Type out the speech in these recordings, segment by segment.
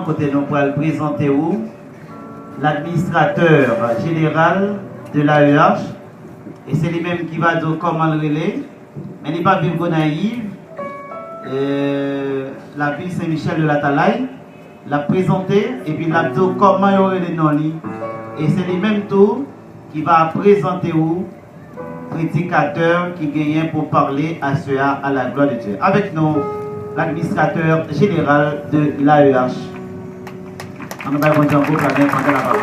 Côté nous pourrons le présenter où l'administrateur général de l'AEH et c'est lui-même qui va dire comment le relais mais il n'est pas vivre naïf la ville Saint-Michel de la Talaye l'a présenté et puis l'a dit comment il y aurait les noms et c'est lui-même tout qui va présenter où prédicateur qui gagne pour parler à ceux-là à la gloire de Dieu avec nous l'administrateur général de l'AEH. On va prendre la parole.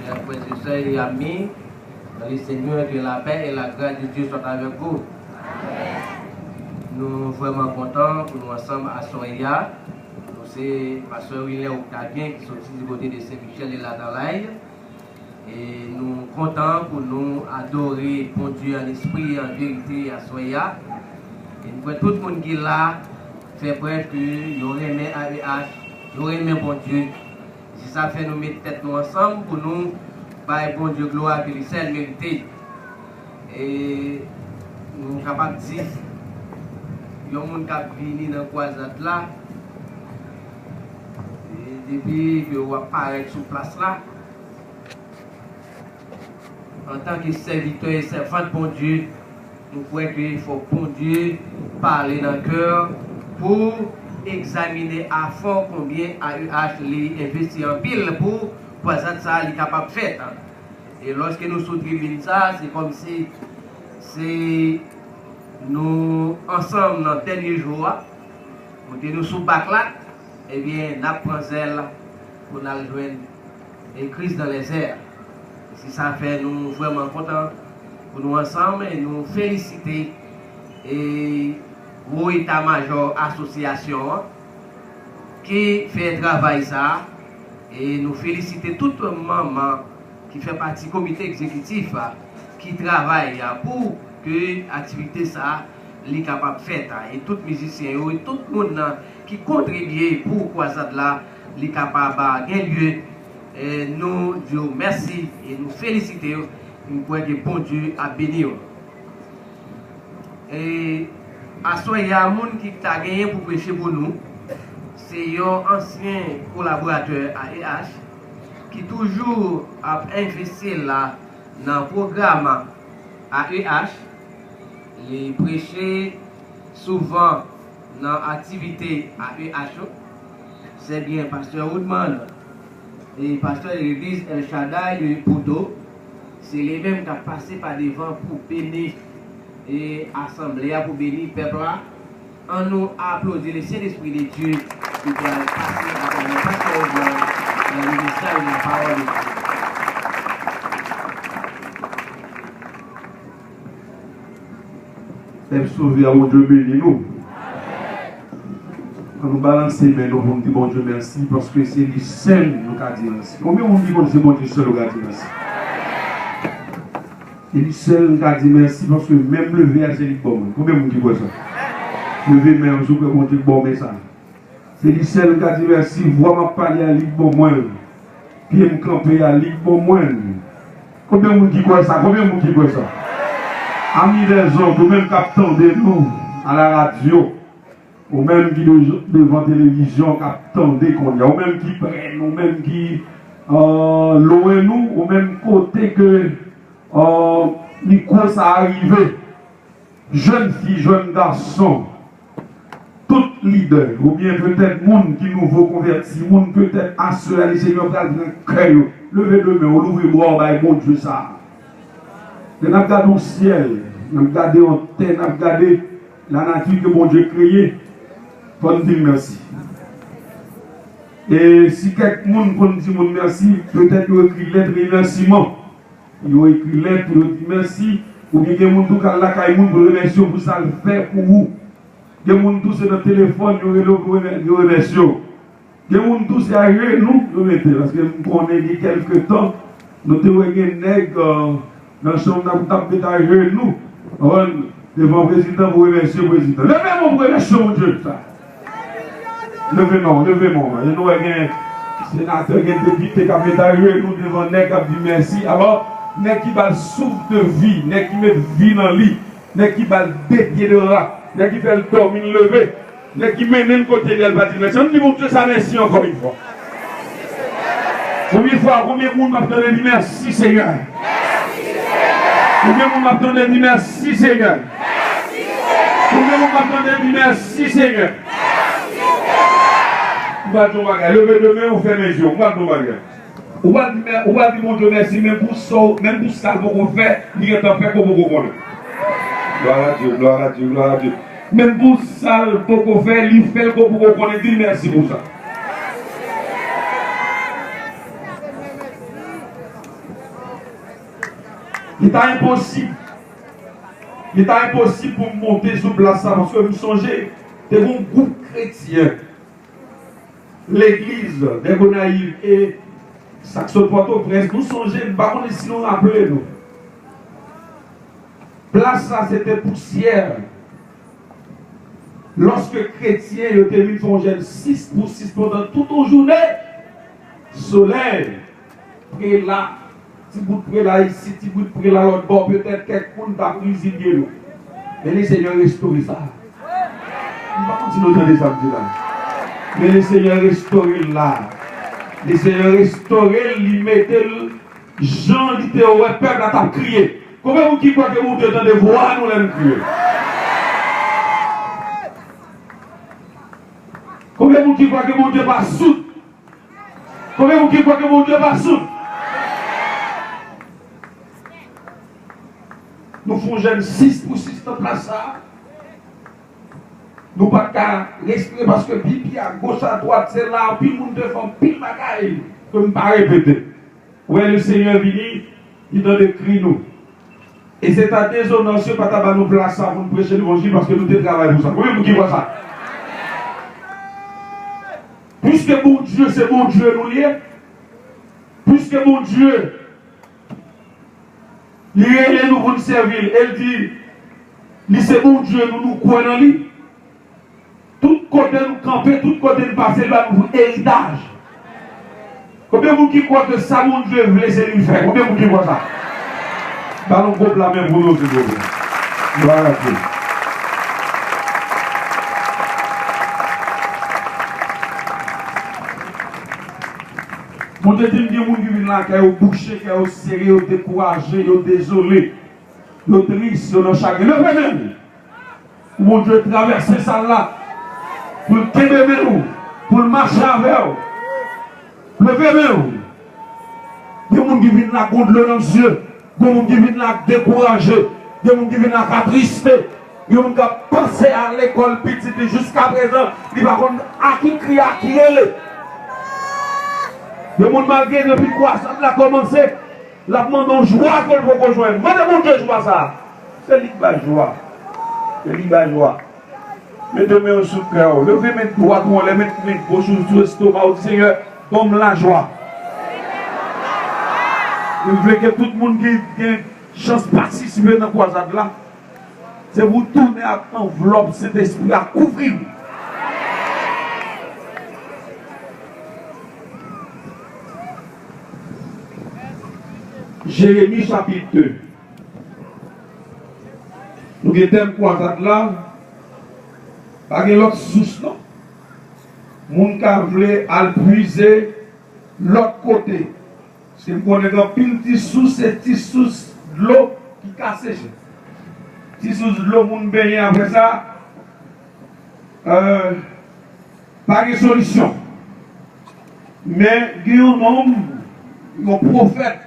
Chers frères et amis, le Seigneur, que la paix et la grâce de Dieu soient avec vous. Nous sommes vraiment contents pour nous ensemble à Soria. Nous c'est Pasteur William Octavien qui sont du côté de Saint-Michel et la Talaye. Et nous sommes contents pour nous adorer pour Dieu en esprit et en vérité à Soya. Et nous voyons tout le monde qui est là. Fait preuve que nous aimons AEH, nous aimons bon Dieu. Si ça fait nous mettre tête nous ensemble pour nous, par bon Dieu gloire que le ciel mérite. Et nous sommes capables de dire, il y a des gens qui viennent dans la croisade là, et depuis que vous apparaissez sur place là, en tant que serviteur et servant de bon Dieu, nous croyons qu'il faut bon Dieu parler dans le cœur pour examiner à fond combien AEH les investit en pile pour ça il est capable de faire. Et lorsque nous sommes tribune ça, c'est comme si c'est nous ensemble dans le dernier jour, nous sommes sous bac là, et bien nous prenons zèle pour nous joindre et Christ dans les airs. Si ça fait nous vraiment contents pour nous ensemble et nous féliciter et au état-major association qui fait travail ça et nous féliciter tout le monde qui fait partie du comité exécutif qui travaille pour que l'activité ça soit capable de faire et tout musicien et tout le monde qui contribue pour croisade là soit capable de gagner lieu. Et nous disons merci et nous félicitons. Nous croyons que bon Dieu a béni. Et à ce il y a un monde qui a gagné pour prêcher pour nous. C'est un ancien collaborateur AEH qui toujours a investi là dans le programme AEH. Il prêcher souvent dans l'activité AEH. C'est bien Pasteur Woodman. Et pasteur de l'église El Shaddai de Poudo, c'est les mêmes qui ont passé par devant pour bénir et assembler, pour bénir le peuple. On nous applaudit le Saint-Esprit de Dieu qui va passer à travers le pasteur dans le ministère de la parole de Dieu. T'es sauvé à mon Dieu béni nous. Quand nous balançons mais nous vont dire bon Dieu merci parce que c'est lui seul nous qui dit merci. Combien on dit bon c'est bon Dieu seul nous qui dit merci. C'est lui seul nous qui dit merci parce que même lever à c'est lui bon. Combien on dit quoi ça? Lever mais on joue que bon Dieu bon mais ça. C'est lui seul qui dit merci, voir ma parler à lui bon moins. Puis me camper à lui bon moins. Combien on dit quoi ça? Combien on dit quoi ça? Amis des hommes, vous même capteurs de nous à la radio. Ou même qui devant la télévision qui attendent qu'on y a, ou même qui prennent, ou même qui loin nous, ou même côté que ça arrive, jeunes filles, jeunes garçons, tout leader, ou bien peut-être monde qui nouveau converti, monde peut-être assuré, les Seigneur dans le cœur, levez le main, on ouvre le bois, bon Dieu ça. Et nous regardons le ciel, nous regardons l'antenne, nous regardons la nature que bon Dieu a créée. faut nous dire merci. Et si quelqu'un peut nous dire merci, peut-être qu'il écrit lettre de remerciement. Il a écrit lettre pour dire merci. Ou bien il y a des gens qui ont pour remercier pour ça le faire pour vous. Il y a des gens qui sont dans le téléphone, qui ont remercié. Il y a des gens qui sont arrivés, nous mettons. Parce que nous connaissons il y a quelques temps, nous avons des nègres dans la chambre d'habitation arrivés, nous. Devant le président, vous remerciez le président. Levez-moi pour remercier mon Dieu. Levez-moi. Et nous avons un sénateur, un député qui a arrivé, nous devant un nègre qui a dit merci. Alors, n'est qui va souffle de vie, n'est qui met vie dans le lit, n'est qui va dédier de rat, n'est qui fait le dormir levé, n'est qui mène le côté de elle va dire merci. On dit mon Dieu, ça merci encore une fois. Combien de fois, combien de monde m'a donné merci Seigneur? Combien de monde m'a donné merci Seigneur? Combien de monde m'a donné merci Seigneur? On va dire, levez demain, on fait mes yeux, on va dire. On va dire mon Dieu merci, même pour ça qu'on fait, il est en fait comme on connaît. Gloire à Dieu. Même pour ça qu'on fait, il fait comme on connaît. Dis merci pour ça. Il est impossible pour monter sur place parce que vous songez, c'est un groupe chrétien, l'église des Gonaïves et Saxon Port-au-Prince, nous songeons, nous ne si nous rappelons nous. Place ça, c'était poussière. Lorsque chrétiens étaient venus faire 6 pour 6 pendant toute une journée, soleil, près là, si vous près là ici, si vous près là l'autre bord, peut-être quelqu'un va cuisiner nous. Mais les seigneurs restaurent ça. On va continuer à entendre ça là. Mais les seigneurs restaurent là. Les seigneurs restaurés, ils mettaient Jean, dit au peuple à crier. Comment vous qui croyez que mon Dieu dans des voix, nous l'avons crié? Comment vous qui croyez que mon Dieu va soudre? Comment vous qui croyez que mon Dieu va soudre? Nous faisons 6 pour 6 dans place ça. Nous ne pouvons pas respirer parce que pipi à gauche, à droite, c'est là, puis le monde devant, puis le bagaille, comme pas répéter. Ouais, le Seigneur vient, il donne des cris nous. Et c'est à déshonneur, ce pas à nous placer pour nous prêcher l'évangile parce que nous travaillons pour ça. Combien vous qui voyez ça? Puisque mon Dieu, c'est mon Dieu nous lié. Puisque mon Dieu, il est nous pour nous servir. Elle dit, c'est mon Dieu, nous croyons en lui. Tout côté nous camper, tout côté nous passer, là nous héritage. Combien de vous qui croient que ça, mon Dieu, veut laisser lui faire? Combien de vous qui croient ça? Ballon coupe la main pour nous, s'il vous plaît. Gloire à Dieu. Mon Dieu, il dit, mon Dieu, là, qui est bouché, qui est serré, qui est découragé, qui est désolé, qui est triste, qui est chagrin. Levez-nous. Mon Dieu, traverser ça là. Pour le témer nous, pour le marcher avec nous. Levez-nous. Il y a des gens qui viennent là contre le yeux. Il y a des gens qui viennent là décourager. Il y a des gens qui viennent là attrister. Il y a des gens qui pensent à l'école petite jusqu'à présent. Il va à qui crier, à qui est. Il y a des gens malgré depuis quoi ça a commencé. La demande en joie qu'on peut rejoindre. Madame mon Dieu, joie ça. C'est l'IBA joie. C'est l'IBA joie. Mettez mes sous le cœur. Levez mes doigts, on les met mes bouches sur l'estomac au Seigneur, comme la joie. Je veux que tout le monde qui ait une chance de participer dans la croisade là, c'est vous tourner à l'enveloppe cet esprit à couvrir. Jérémie chapitre 2. Nous avons une croisade là. Pas de l'autre source, non. Moun ka vle al puiser l'autre côté. Si vous connaissez un petit source, c'est petit source de l'eau qui casse. Petit source de l'eau, moun baigner après ça. Pas de solution. Mais il y a un homme, un prophète,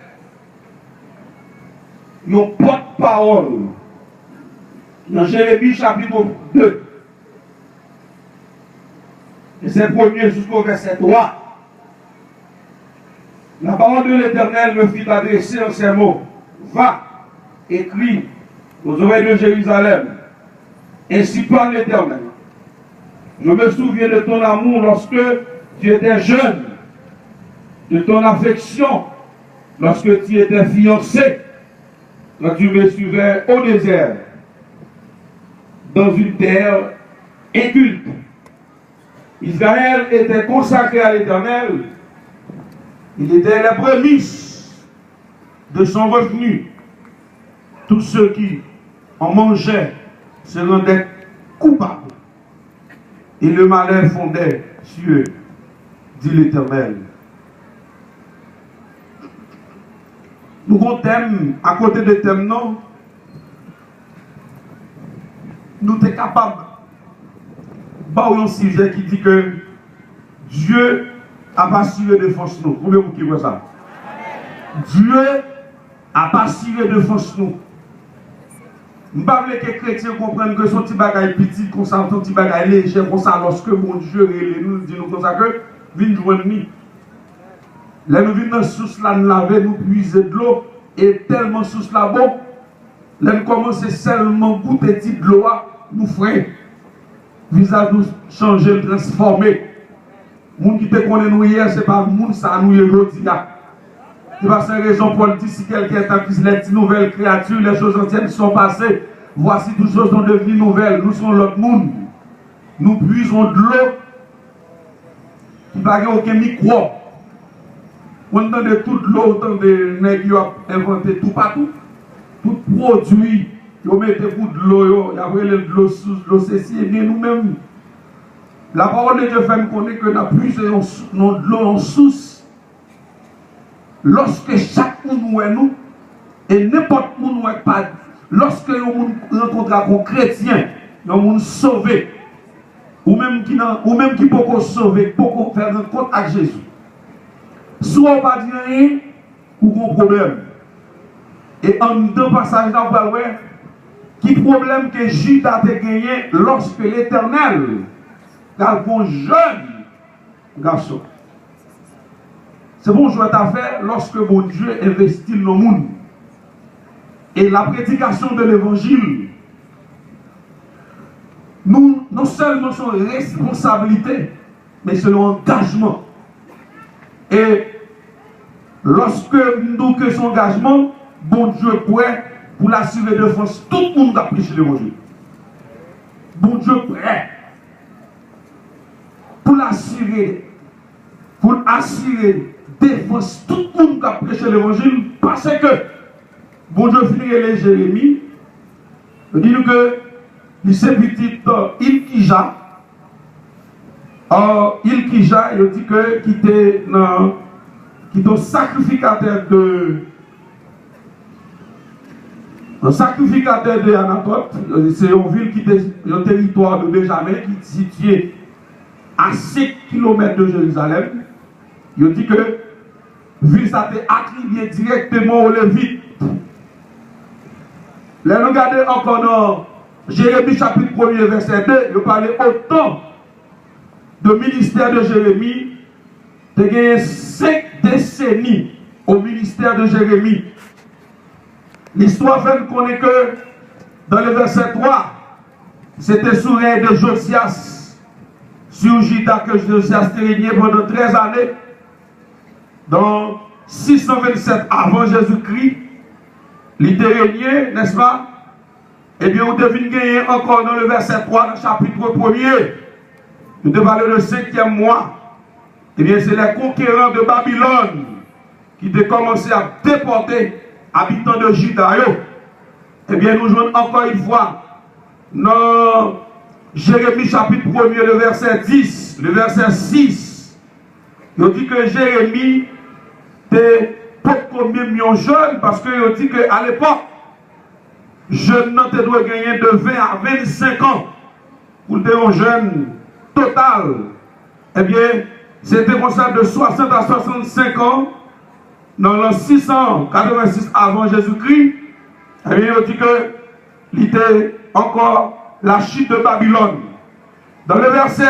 un porte-parole. Dans Jérémie chapitre 2. verset 1er jusqu'au verset 3. La parole de l'Éternel me fit adresser en ces mots. Va, écris aux oreilles de Jérusalem. Ainsi parle l'Éternel. Je me souviens de ton amour lorsque tu étais jeune, de ton affection lorsque tu étais fiancé, quand tu me suivais au désert, dans une terre inculte. Israël était consacré à l'Éternel. Il était les prémices de son revenu. Tous ceux qui en mangeaient se rendaient coupables. Et le malheur fondait sur eux, dit l'Éternel. Nous avons un thème, à côté de thème, non? Nous sommes capables d'avoir un sujet qui dit que Dieu a pas assuré de force nous. Combien vous qui voyez ça? Dieu a pas assuré de force nous. Je ne veux pas que les chrétiens comprennent que son petit bagage petit, qu'on s'en son petit bagage léger, qu'on s'en lorsque mon Dieu nous dit nous comme ça que viens joindre nous. Là nous venons dans la source là, nous laver, nous puiser de l'eau, et tellement source là bon, là nous commençons seulement goûter de l'eau, nous frais. Visage nous changer, transformer. Les gens qui te connaissent nous hier, ce n'est pas le monde ça nous aujourd'hui. C'est pas cette raison pour le dire si quelqu'un est en plus les nouvelles créatures, les choses anciennes sont passées. Voici toutes choses sont devenues nouvelles. Nous sommes l'autre monde. Nous puisons de l'eau qui n'a aucun micro. On entend de toute l'eau, autant de nègres qui ont inventé tout partout. Tout produit, ils ont mis pour de l'eau, ils ont pris de l'eau sous l'eau, ceci, et bien nous-mêmes. La parole de Dieu fait nous connaître que nous avons puisé de l'eau en source. Lorsque chaque monde nous, et n'importe monde nous pas, lorsque nous rencontrons un chrétien, nous sommes sauvés, ou même qui peut sauver, peut faire rencontre avec Jésus. Soit pas dire rien, ou un problème. Et en deux passages dans le parole, qui problème que Judas a gagné lorsque l'Éternel a un jeune garçon. C'est bon choix à faire lorsque mon Dieu investit dans le monde. Et la prédication de l'évangile, nous, non seulement son responsabilité, mais c'est l'engagement. Et lorsque nous que son engagement, bon Dieu prêt pour l'assurer de force, tout le monde a prêché l'évangile. Bon Dieu prêt pour l'assurer, défense tout le monde qui a prêché l'évangile, parce que bon Dieu finit les Jérémie, il dit que il s'est petit Ilkija, Ilkija, il dit que qui était un sacrificateur de Anatote, c'est une ville qui était un territoire de Benjamin qui est situé à 5 km de Jérusalem. Il dit que ville ça été attribué directement aux Lévites. Là, nous regardons encore dans Jérémie chapitre 1er verset 2, il parlait autant de ministère de Jérémie, il y a gagné 5 décennies au ministère de Jérémie. L'histoire fait nous connaître que dans le verset 3, c'était sous règne de Josias, sur Juda que Josias a régné pendant 13 années. Dans 627 avant Jésus-Christ, il était régné, n'est-ce pas? Eh bien, vous devez gagner encore dans le verset 3, dans le chapitre 1er. Nous devons parler le 5e mois. Eh bien, c'est les conquérants de Babylone qui ont commencé à déporter habitants de Juda. Eh bien, nous jouons encore une fois dans Jérémie chapitre 1er, le verset 10, le verset 6. Il dit que Jérémie était pas combien de jeunes, parce qu'il dit qu'à l'époque, jeune ne doit gagner de 20 à 25 ans pour des jeunes total. Eh bien, c'était comme ça de 60 à 65 ans, dans l'an 686 avant Jésus-Christ. Eh bien, il dit que il était encore la chute de Babylone. Dans le verset